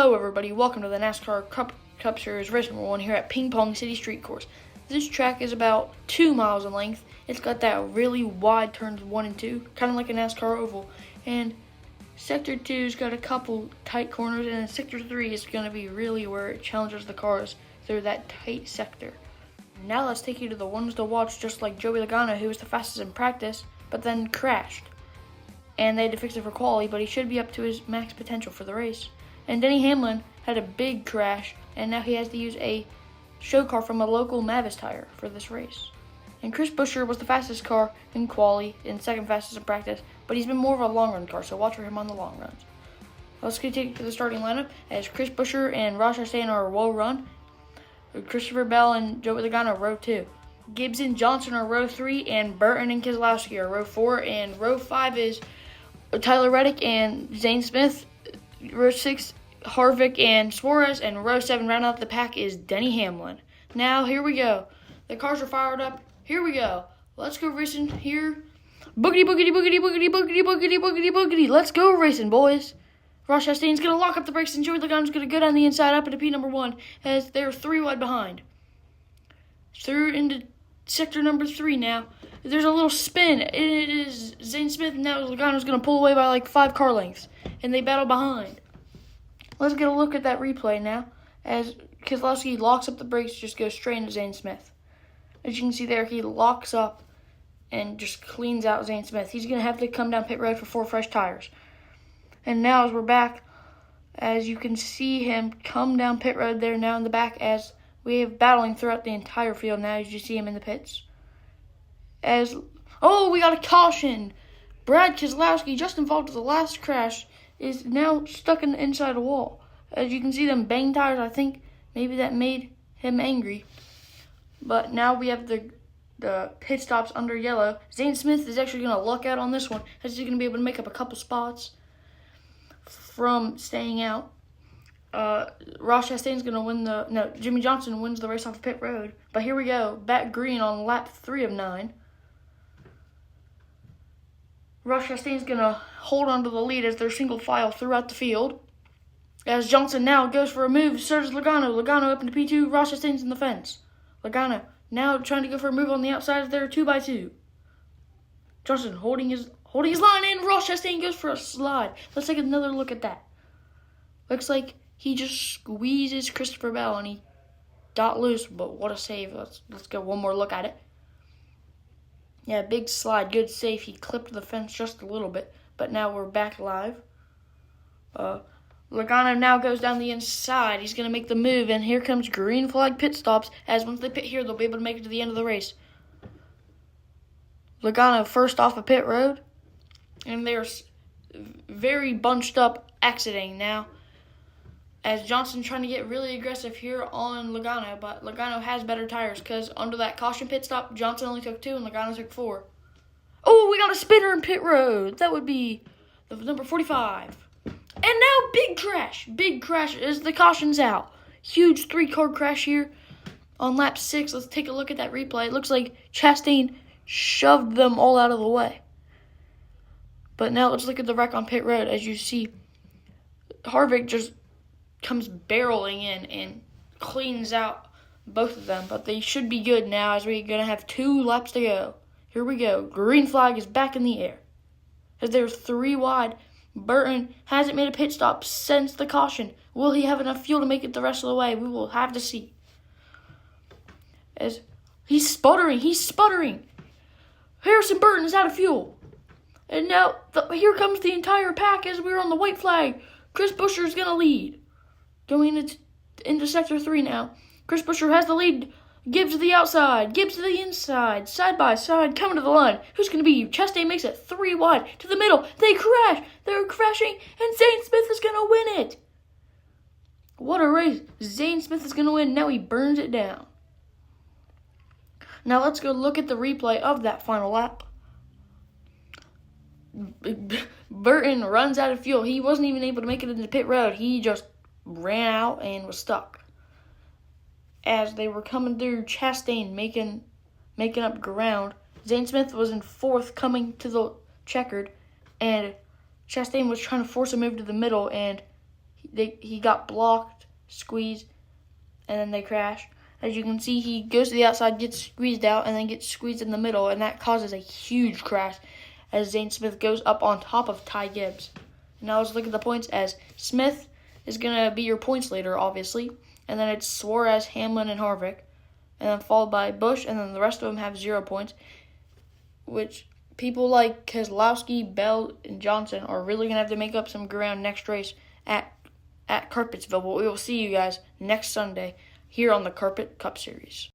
Hello everybody, welcome to the NASCAR Cup Series race number 1 here at Ping Pong City Street Course. This track is about 2 miles in length. It's got that really wide turns 1 and 2, kind of like a NASCAR oval. And Sector 2's got a couple tight corners, and Sector 3 is going to be really where it challenges the cars through that tight sector. Now let's take you to the ones to watch, just like Joey Logano, who was the fastest in practice, but then crashed. And they had to fix it for quali, but he should be up to his max potential for the race. And Denny Hamlin had a big crash, and now he has to use a show car from a local Mavis tire for this race. And Chris Buescher was the fastest car in quali and second fastest in practice, but he's been more of a long run car, so watch for him on the long runs. Let's continue to the starting lineup as Chris Buescher and R1-S1 Chastain are well run. Christopher Bell and Joey Logano are row 2. Gibbs and Johnson are row 3, and Burton and Keselowski are row 4, and row 5 is Tyler Reddick and Zane Smith. Row 6, Harvick and Suarez, and row 7, round out the pack, is Denny Hamlin. Now, here we go. The cars are fired up. Here we go. Let's go racing here. Boogity, boogity, boogity, boogity, boogity, boogity, boogity, boogity. Let's go racing, boys. R1-S1 Chastain's going to lock up the brakes, and Joey Logano's going to go down the inside up into P number 1 as they're 3 wide behind. Through into sector number 3 now. There's a little spin. It is Zane Smith, and now Logano's going to pull away by like 5 car lengths, and they battle behind. Let's get a look at that replay now as Keselowski locks up the brakes, just goes straight into Zane Smith. As you can see there, he locks up and just cleans out Zane Smith. He's going to have to come down pit road for 4 fresh tires. And now as we're back, as you can see him come down pit road there now in the back, as we have battling throughout the entire field now as you see him in the pits. We got a caution. Brad Keselowski, just involved with the last crash, is now stuck in the inside of the wall. As you can see them bang tires, I think maybe that made him angry. But now we have the pit stops under yellow. Zane Smith is actually going to luck out on this one, as he's going to be able to make up a couple spots from staying out. R1-S1 Chastain's going to win Jimmy Johnson wins the race off of pit road. But here we go, back green on lap 3 of 9. R1-S1 Chastain's going to hold on to the lead as they're single file throughout the field. As Johnson now goes for a move, so does Logano. Logano up into P2, R1-S1 Chastain's in the fence. Logano now trying to go for a move on the outside as they're 2x2. Johnson holding his line in, R1-S1 Chastain goes for a slide. Let's take another look at that. Looks like he just squeezes Christopher Bell and he got loose, but what a save. Let's go one more look at it. Yeah, big slide, good save. He clipped the fence just a little bit, but now we're back live. Logano now goes down the inside. He's going to make the move, and here comes green flag pit stops, as once they pit here, they'll be able to make it to the end of the race. Logano first off of pit road, and they're very bunched up exiting now, as Johnson trying to get really aggressive here on Logano, but Logano has better tires because under that caution pit stop, Johnson only took 2 and Logano took 4. Oh, we got a spinner in pit road. That would be the number 45. And now big crash as the caution's out. Huge 3-car crash here on lap 6. Let's take a look at that replay. It looks like Chastain shoved them all out of the way. But now let's look at the wreck on pit road. As you see, Harvick just comes barreling in and cleans out both of them. But they should be good now as we're going to have 2 laps to go. Here we go. Green flag is back in the air. As they're 3 wide, Burton hasn't made a pit stop since the caution. Will he have enough fuel to make it the rest of the way? We will have to see. As he's sputtering. Harrison Burton is out of fuel. And now here comes the entire pack as we're on the white flag. Chris Buescher is going to lead. Going into Sector 3 now. Chris Buescher has the lead. Gibbs to the outside. Gibbs to the inside. Side by side. Coming to the line. Who's going to be? Chastain makes it 3 wide. To the middle. They crash. They're crashing. And Zane Smith is going to win it. What a race. Zane Smith is going to win. Now he burns it down. Now let's go look at the replay of that final lap. Burton runs out of fuel. He wasn't even able to make it into pit road. He just ran out and was stuck. As they were coming through, Chastain making up ground. Zane Smith was in 4th coming to the checkered, and Chastain was trying to force a move to the middle, and he got blocked, squeezed, and then they crashed. As you can see, he goes to the outside, gets squeezed out, and then gets squeezed in the middle, and that causes a huge crash as Zane Smith goes up on top of Ty Gibbs. Now let's look at the points, as Smith is going to be your points leader, obviously, and then it's Suarez, Hamlin, and Harvick, and then followed by Busch, and then the rest of them have 0 points, which people like Keselowski, Bell, and Johnson are really going to have to make up some ground next race at Carpetsville. But we will see you guys next Sunday here on the Carpet Cup Series.